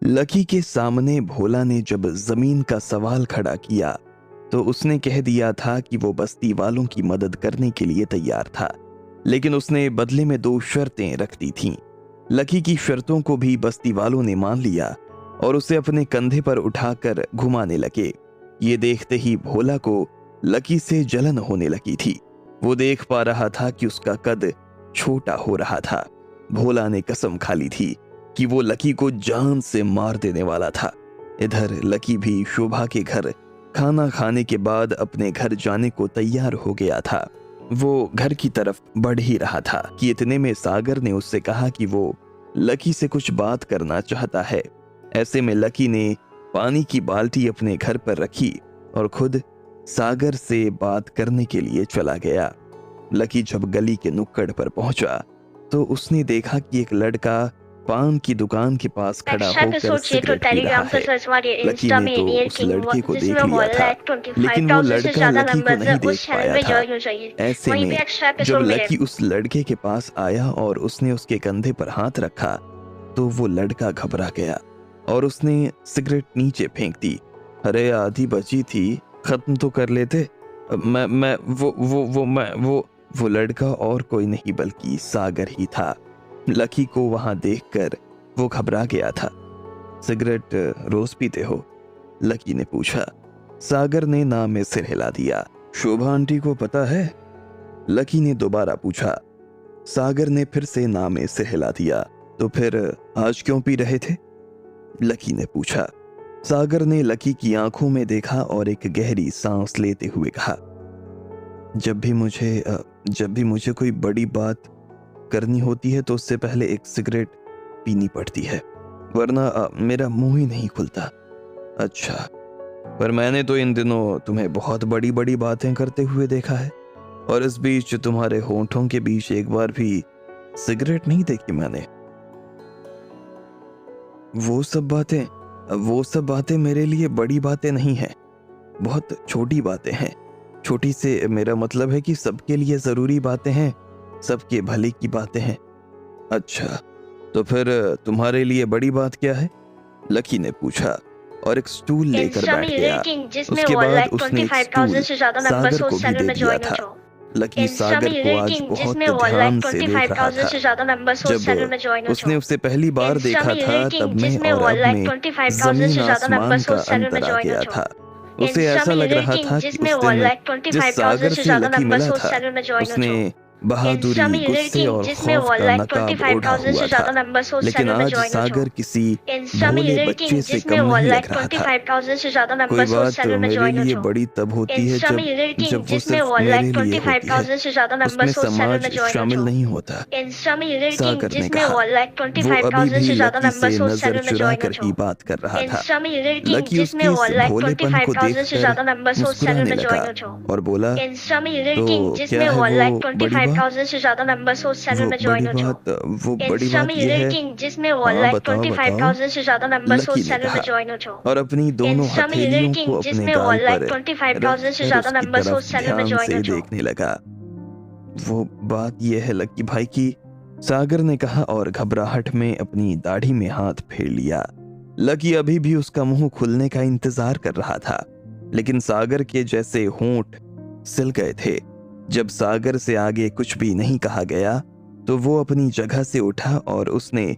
Lucky के सामने भोला ने जब जमीन का सवाल खड़ा किया तो उसने कह दिया था कि वो बस्ती वालों की मदद करने के लिए तैयार था, लेकिन उसने बदले में दो शर्तें रख दी थीं। लकी की शर्तों को भी बस्ती वालों ने मान लिया और उसे अपने कंधे पर उठाकर घुमाने लगे। ये देखते ही भोला को लकी से जलन होने लगी थी। वो देख पा रहा था कि उसका कद छोटा हो रहा था। भोला ने कसम खा ली थी कि वो लकी को जान से मार देने वाला था। इधर लकी भी शोभा के घर खाना खाने के बाद अपने घर जाने को तैयार हो गया था। वो घर की तरफ बढ़ ही रहा था कि इतने में सागर ने उससे कहा कि वो लकी से कुछ बात करना चाहता है। ऐसे में लकी ने पानी की बाल्टी अपने घर पर रखी और खुद सागर से बात करने के लिए चला गया। लकी जब गली के नुक्कड़ पर पहुंचा तो उसने देखा कि एक लड़का पान की दुकान के पास खड़ा होकर सिगरेट पी रहा है। लकी ने तो उस लड़के को देख लिया था, लेकिन वो लड़का लकी को नहीं देख पाया था। ऐसे में जब लकी उस लड़के के पास आया और उसने उसके कंधे पर हाथ रखा तो वो लड़का घबरा गया और उसने सिगरेट नीचे फेंक दी। अरे आधी बची थी, खत्म तो कर लेते। मैं वो लड़का और कोई नहीं बल्कि सागर ही था। लकी को वहां देखकर वो घबरा गया था। सिगरेट रोज पीते हो? लकी ने पूछा। सागर ने ना में सिर हिला दिया। शोभा आंटी को पता है? लकी ने दोबारा पूछा। सागर ने फिर से ना में सिर हिला दिया। तो फिर आज क्यों पी रहे थे? लकी ने पूछा। सागर ने लकी की आंखों में देखा और एक गहरी सांस लेते हुए कहा, जब भी मुझे कोई बड़ी बात करनी होती है तो उससे पहले एक सिगरेट पीनी पड़ती है, वरना मेरा मुंह ही नहीं खुलता। अच्छा, पर मैंने तो इन दिनों तुम्हें बहुत बड़ी बड़ी बातें करते हुए देखा है और इस बीच तुम्हारे होंठों के बीच एक बार भी सिगरेट नहीं देखी मैंने। वो सब बातें मेरे लिए बड़ी बातें नहीं हैं, बहुत छोटी बातें हैं। छोटी से मेरा मतलब है कि सबके लिए जरूरी बातें हैं, सबके भले की बातें हैं। अच्छा, तो फिर तुम्हारे लिए बड़ी बात क्या है? लकी ने पूछा और एक स्टूल लेकर बैठ गया। उसके बाद उसने एक स्टूल सागर को भी दे दिया था। लकी सागर को आज बहुत ध्यान से देख रहा था। जब उसने उसे पहली बार देखा था तब में और अब में जमीन आसमान का अंतर आ गया था। उसे ऐसा लग रहा था कि उस दिन जिस सागर से लकी मिला था उसने बहादुरी, गुस्से और खौफ का नकाब ओढ़ा हुआ था, लेकिन आज सागर किसी भोले बच्चे से कम नहीं लग रहा था। कोई बात मेरे लिए बड़ी तब होती है जब वो सिर्फ मेरे लिए होती है, उसमें समाज शामिल नहीं होता। सागर ने कहा। वो अभी भी लकी से नजर चुरा कर ही बात कर रहा था। लकी उसके इस भोलेपन को देखकर मुस्कुराने लगा और बोला, तो क्या है वो बड़ी बात? वो बड़ी बात ये है। हाँ बताओ बताओ, लकी ने कहा और अपनी दोनों हथेलियों को अपने गाल पर रखकर उसकी तरफ ध्यान से देखने लगा। वो बात यह है लकी भाई की, सागर ने कहा और घबराहट में अपनी दाढ़ी में हाथ फेर लिया। लकी अभी भी उसका मुंह खुलने का इंतजार कर रहा था, लेकिन सागर के जैसे होंठ सिल गए थे। जब सागर से आगे कुछ भी नहीं कहा गया तो वो अपनी जगह से उठा और उसने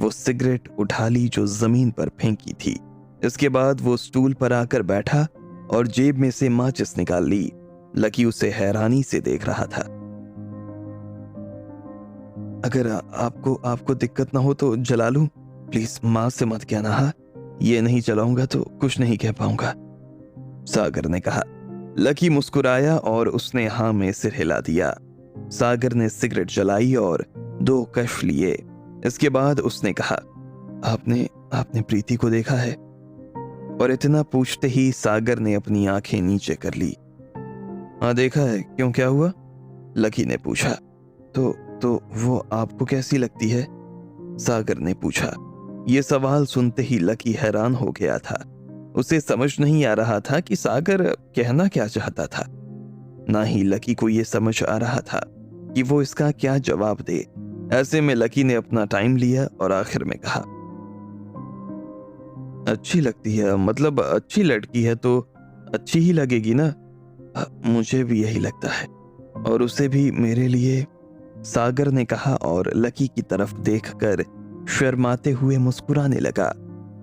वो सिगरेट उठा ली जो जमीन पर फेंकी थी। इसके बाद वो स्टूल पर आकर बैठा और जेब में से माचिस निकाल ली। लकी उसे हैरानी से देख रहा था। अगर आपको दिक्कत ना हो तो जला लूं? प्लीज मां से मत कहना। हाँ, ये नहीं जलाऊंगा तो कुछ नहीं कह पाऊंगा, सागर ने कहा। लकी मुस्कुराया और उसने हाँ में सिर हिला दिया। सागर ने सिगरेट जलाई और 2 कश लिए। इसके बाद उसने कहा, आपने प्रीति को देखा है? और इतना पूछते ही सागर ने अपनी आंखें नीचे कर ली। हाँ देखा है, क्यों क्या हुआ? लकी ने पूछा। तो वो आपको कैसी लगती है? सागर ने पूछा। ये सवाल सुनते ही लकी हैरान हो गया था। उसे समझ नहीं आ रहा था कि सागर कहना क्या चाहता था। ना ही लकी को यह समझ आ रहा था कि वो इसका क्या जवाब दे। ऐसे में लकी ने अपना टाइम लिया और आखिर में कहा, अच्छी लगती है, मतलब अच्छी लड़की है तो अच्छी ही लगेगी ना। मुझे भी यही लगता है, और उसे भी मेरे लिए, सागर ने कहा और लकी की तरफ देखकर शर्माते हुए मुस्कुराने लगा।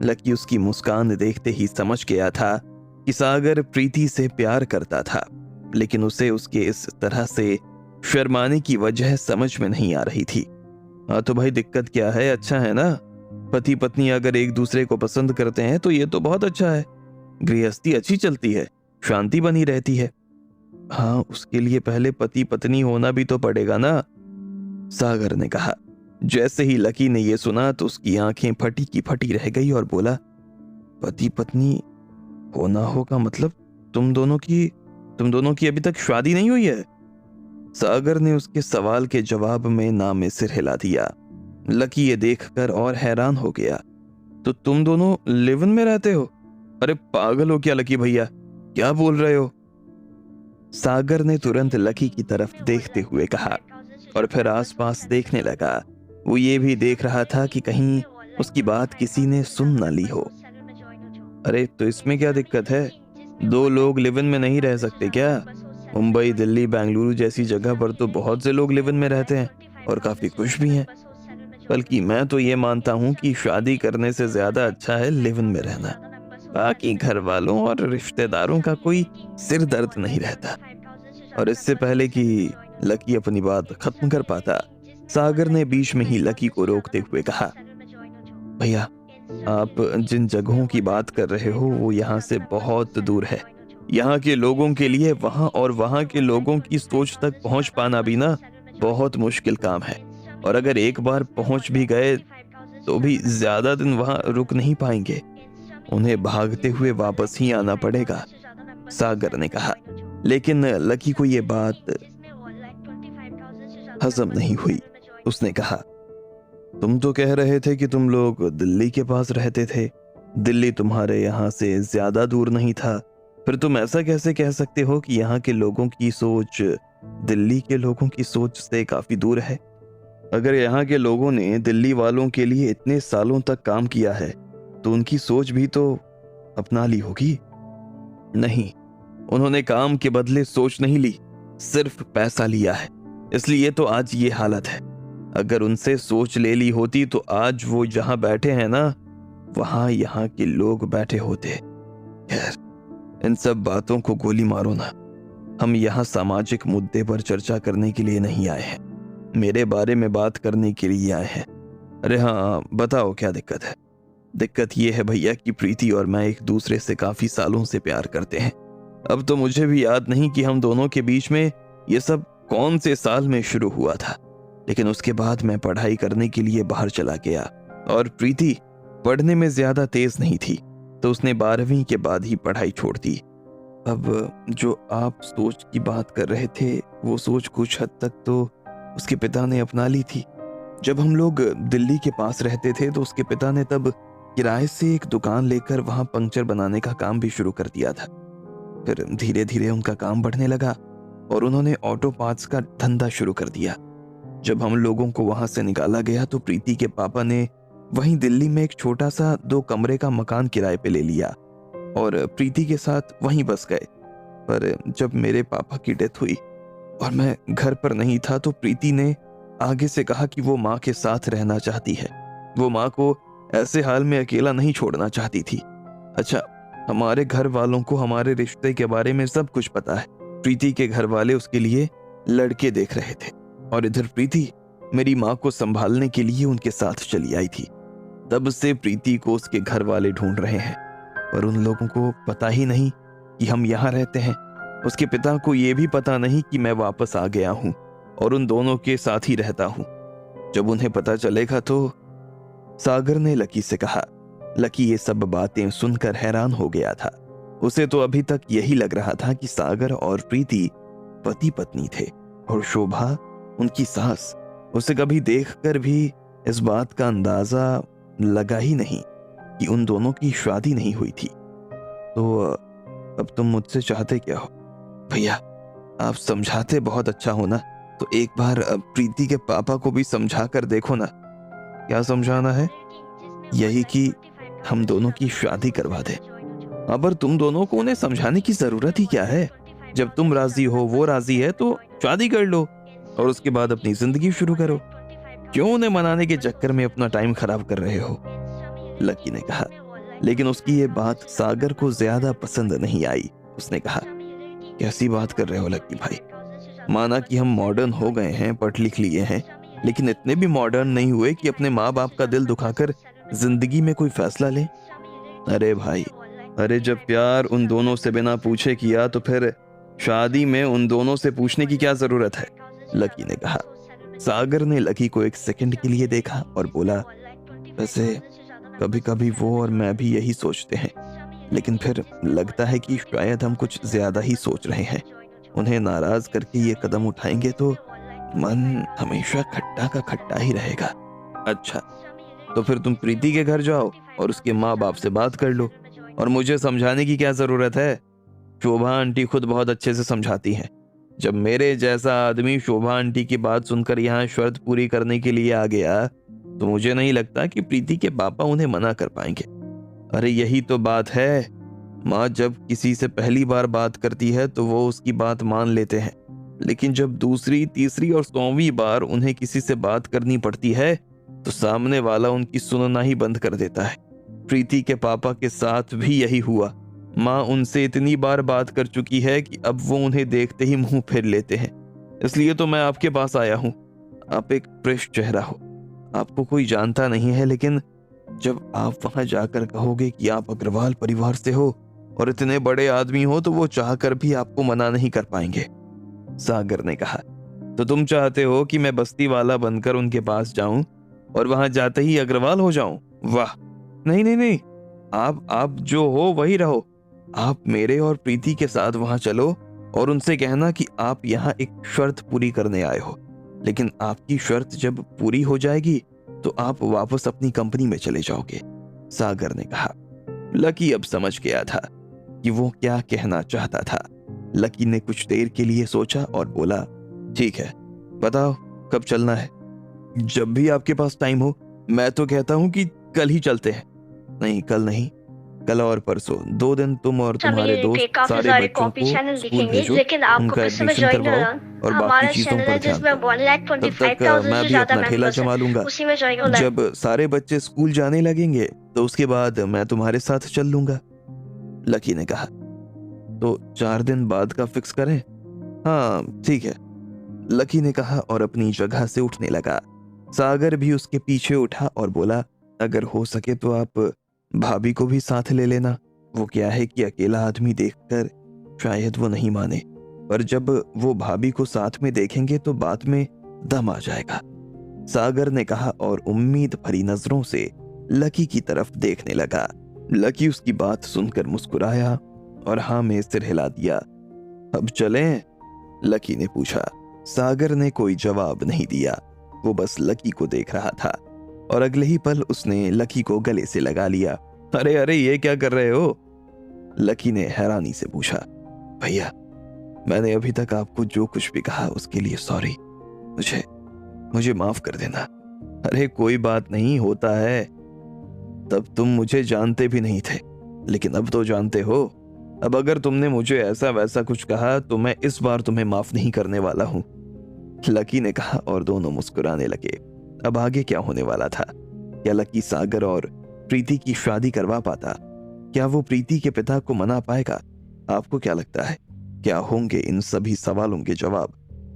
लकी उसकी मुस्कान देखते ही समझ गया था कि सागर प्रीति से प्यार करता था, लेकिन उसे उसके इस तरह से शर्माने की वजह समझ में नहीं आ रही थी। हाँ तो भाई दिक्कत क्या है, अच्छा है ना। पति पत्नी अगर एक दूसरे को पसंद करते हैं तो ये तो बहुत अच्छा है, गृहस्थी अच्छी चलती है, शांति बनी रहती है। हाँ उसके लिए पहले पति पत्नी होना भी तो पड़ेगा ना, सागर ने कहा। जैसे ही लकी ने यह सुना तो उसकी आंखें फटी की फटी रह गई और बोला, पति पत्नी होना होगा मतलब तुम दोनों की अभी तक शादी नहीं हुई है। सागर ने उसके सवाल के जवाब में ना में सिर हिला दिया। लकी ये देखकर और हैरान हो गया। तो तुम दोनों लिव इन में रहते हो? अरे पागल हो क्या लकी भैया, क्या बोल रहे हो? सागर ने तुरंत लकी की तरफ देखते हुए कहा और फिर आसपास देखने लगा। वो ये भी देख रहा था कि कहीं उसकी बात किसी ने सुन ना ली हो। अरे तो इसमें क्या दिक्कत है, दो लोग लिव इन में नहीं रह सकते क्या? मुंबई दिल्ली बेंगलुरु जैसी जगह पर तो बहुत से लोग लिव इन में रहते हैं और काफी खुश भी हैं। बल्कि मैं तो ये मानता हूँ कि शादी करने से ज्यादा अच्छा है लिव इन में रहना। बाकी घर वालों और रिश्तेदारों का कोई सिर दर्द नहीं रहता। और इससे पहले कि लकी अपनी बात खत्म कर पाता, सागर ने बीच में ही लकी को रोकते हुए कहा, भैया आप जिन जगहों की बात कर रहे हो वो यहाँ से बहुत दूर है। यहाँ के लोगों के लिए वहाँ और वहाँ के लोगों की सोच तक पहुँच पाना भी ना बहुत मुश्किल काम है। और अगर एक बार पहुँच भी गए तो भी ज्यादा दिन वहाँ रुक नहीं पाएंगे, उन्हें भागते हुए वापस ही आना पड़ेगा, सागर ने कहा। लेकिन लकी को ये बात हजम नहीं हुई। उसने कहा, तुम तो कह रहे थे कि तुम लोग दिल्ली के पास रहते थे, दिल्ली तुम्हारे यहाँ से ज्यादा दूर नहीं था, फिर तुम ऐसा कैसे कह सकते हो कि यहाँ के लोगों की सोच दिल्ली के लोगों की सोच से काफी दूर है? अगर यहाँ के लोगों ने दिल्ली वालों के लिए इतने सालों तक काम किया है तो उनकी सोच भी तो अपना ली होगी। नहीं, उन्होंने काम के बदले सोच नहीं ली, सिर्फ पैसा लिया है, इसलिए तो आज ये हालत है। अगर उनसे सोच ले ली होती तो आज वो जहां बैठे हैं ना, वहां यहाँ के लोग बैठे होते। खैर, इन सब बातों को गोली मारो ना, हम यहाँ सामाजिक मुद्दे पर चर्चा करने के लिए नहीं आए हैं, मेरे बारे में बात करने के लिए आए हैं। अरे हाँ बताओ क्या दिक्कत है? दिक्कत ये है भैया कि प्रीति और मैं एक दूसरे से काफी सालों से प्यार करते हैं। अब तो मुझे भी याद नहीं कि हम दोनों के बीच में ये सब कौन से साल में शुरू हुआ था, लेकिन उसके बाद मैं पढ़ाई करने के लिए बाहर चला गया और प्रीति पढ़ने में ज्यादा तेज नहीं थी तो उसने 12वीं के बाद ही पढ़ाई छोड़ दी। अब जो आप सोच की बात कर रहे थे वो सोच कुछ हद तक तो उसके पिता ने अपना ली थी। जब हम लोग दिल्ली के पास रहते थे तो उसके पिता ने तब किराए से एक दुकान लेकर वहां पंक्चर बनाने का काम भी शुरू कर दिया था। फिर धीरे धीरे उनका काम बढ़ने लगा और उन्होंने ऑटो पार्ट्स का धंधा शुरू कर दिया। जब हम लोगों को वहां से निकाला गया तो प्रीति के पापा ने वहीं दिल्ली में एक छोटा सा 2 कमरे का मकान किराए पे ले लिया और प्रीति के साथ वहीं बस गए। पर जब मेरे पापा की डेथ हुई और मैं घर पर नहीं था तो प्रीति ने आगे से कहा कि वो माँ के साथ रहना चाहती है, वो माँ को ऐसे हाल में अकेला नहीं छोड़ना चाहती थी। अच्छा, हमारे घर वालों को हमारे रिश्ते के बारे में सब कुछ पता है। प्रीति के घर वाले उसके लिए लड़के देख रहे थे और इधर प्रीति मेरी माँ को संभालने के लिए उनके साथ चली आई थी। तब से प्रीति को उसके घर वाले ढूंढ रहे हैं, पर उन लोगों को पता ही नहीं कि हम यहाँ रहते हैं। उसके पिता को ये भी पता नहीं कि मैं वापस आ गया हूँ और उन दोनों के साथ ही रहता हूँ। जब उन्हें पता चलेगा तो, सागर ने लकी से कहा। लकी ये सब बातें सुनकर हैरान हो गया था। उसे तो अभी तक यही लग रहा था कि सागर और प्रीति पति पत्नी थे और शोभा उनकी सास। उसे कभी देखकर भी इस बात का अंदाजा लगा ही नहीं कि उन दोनों की शादी नहीं हुई थी। तो अब तुम मुझसे चाहते क्या हो? भैया आप समझाते बहुत अच्छा हो ना, तो एक बार प्रीति के पापा को भी समझा कर देखो ना। क्या समझाना है? यही कि हम दोनों की शादी करवा दे। अब तुम दोनों को उन्हें समझाने की जरूरत ही क्या है? जब तुम राजी हो, वो राजी है, तो शादी कर लो और उसके बाद अपनी जिंदगी शुरू करो। क्यों उन्हें मनाने के चक्कर में अपना टाइम खराब कर रहे हो? लकी ने कहा। लेकिन उसकी ये बात सागर को ज्यादा पसंद नहीं आई। उसने कहा, कैसी बात कर रहे हो लकी भाई? माना कि हम मॉडर्न हो गए हैं, पढ़ लिख लिए हैं, लेकिन इतने भी मॉडर्न नहीं हुए कि अपने माँ बाप का दिल दुखाकर जिंदगी में कोई फैसला लें। अरे भाई, अरे जब प्यार उन दोनों से बिना पूछे किया तो फिर शादी में उन दोनों से पूछने की क्या जरूरत है? लकी ने कहा। सागर ने लकी को एक सेकंड के लिए देखा और बोला, वैसे कभी कभी वो और मैं भी यही सोचते हैं, लेकिन फिर लगता है कि शायद हम कुछ ज्यादा ही सोच रहे हैं। उन्हें नाराज करके ये कदम उठाएंगे तो मन हमेशा खट्टा का खट्टा ही रहेगा। अच्छा, तो फिर तुम प्रीति के घर जाओ और उसके माँ बाप से बात कर लो, और मुझे समझाने की क्या जरूरत है? शोभा आंटी खुद बहुत अच्छे से समझाती हैं। जब मेरे जैसा आदमी शोभा आंटी की बात सुनकर यहाँ शर्त पूरी करने के लिए आ गया, तो मुझे नहीं लगता कि प्रीति के पापा उन्हें मना कर पाएंगे। अरे यही तो बात है, माँ जब किसी से पहली बार बात करती है तो वो उसकी बात मान लेते हैं, लेकिन जब दूसरी, तीसरी और 100वीं बार उन्हें किसी से बात करनी पड़ती है तो सामने वाला उनकी सुनना ही बंद कर देता है। प्रीति के पापा के साथ भी यही हुआ। माँ उनसे इतनी बार बात कर चुकी है कि अब वो उन्हें देखते ही मुंह फेर लेते हैं। इसलिए तो मैं आपके पास आया हूँ। आप एक फ्रेश चेहरा हो, आपको कोई जानता नहीं है, लेकिन जब आप वहां जाकर कहोगे कि आप अग्रवाल परिवार से हो और इतने बड़े आदमी हो, तो वो चाहकर भी आपको मना नहीं कर पाएंगे। सागर ने कहा, तो तुम चाहते हो कि मैं बस्ती वाला बनकर उनके पास जाऊं और वहां जाते ही अग्रवाल हो जाऊं? वाह, नहीं नहीं नहीं, आप जो हो वही रहो। आप मेरे और प्रीति के साथ वहां चलो और उनसे कहना कि आप यहाँ एक शर्त पूरी करने आए हो, लेकिन आपकी शर्त जब पूरी हो जाएगी तो आप वापस अपनी कंपनी में चले जाओगे। सागर ने कहा। लकी अब समझ गया था कि वो क्या कहना चाहता था। लकी ने कुछ देर के लिए सोचा और बोला, ठीक है, बताओ कब चलना है? जब भी आपके पास टाइम हो। मैं तो कहता हूँ कि कल ही चलते हैं। नहीं, कल नहीं, कल और परसों, 2 दिन तुम और तुम्हारे दोस्त सारे बच्चों को स्कूल भेजो, उनका एडमिशन करवाओ और बाकी चीजों पर ध्यान दो। तब तक मैं भी अपना ठेला जमा लूंगा। जब सारे बच्चे स्कूल जाने लगेंगे तो उसके बाद मैं तुम्हारे साथ चल लूंगा। लकी ने कहा, तो 4 दिन बाद का फिक्स करें? हाँ ठीक है, लकी ने कहा और अपनी जगह से उठने लगा। सागर भी उसके पीछे उठा और बोला, अगर हो सके तो आप भाभी को भी साथ ले लेना। वो क्या है कि अकेला आदमी देखकर शायद वो नहीं माने, पर जब वो भाभी को साथ में देखेंगे तो बात में दम आ जाएगा। सागर ने कहा और उम्मीद भरी नजरों से लकी की तरफ देखने लगा। लकी उसकी बात सुनकर मुस्कुराया और हाँ में सिर हिला दिया। अब चलें? लकी ने पूछा। सागर ने कोई जवाब नहीं दिया, वो बस लकी को देख रहा था और अगले ही पल उसने लकी को गले से लगा लिया। अरे अरे, ये क्या कर रहे हो? लकी ने हैरानी से पूछा। भैया, मैंने अभी तक आपको जो कुछ भी कहा उसके लिए सॉरी। मुझे माफ कर देना। अरे कोई बात नहीं, होता है। तब तुम मुझे जानते भी नहीं थे, लेकिन अब तो जानते हो। अब अगर तुमने मुझे ऐसा वैसा कुछ कहा तो मैं इस बार तुम्हें माफ नहीं करने वाला हूं, लकी ने कहा और दोनों मुस्कुराने लगे। अब आगे क्या होने वाला था? क्या लकी सागर और प्रीति की शादी करवा पाता? क्या वो प्रीति के पिता को मना पाएगा? आपको क्या लगता है, क्या होंगे इन सभी सवालों के जवाब?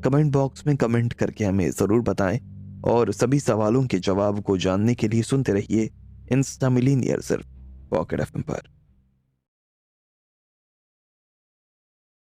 कमेंट बॉक्स में कमेंट करके हमें जरूर बताएं और सभी सवालों के जवाब को जानने के लिए सुनते रहिए इंस्टा मिलीनियर सिर्फ पॉकेट एफएम पर।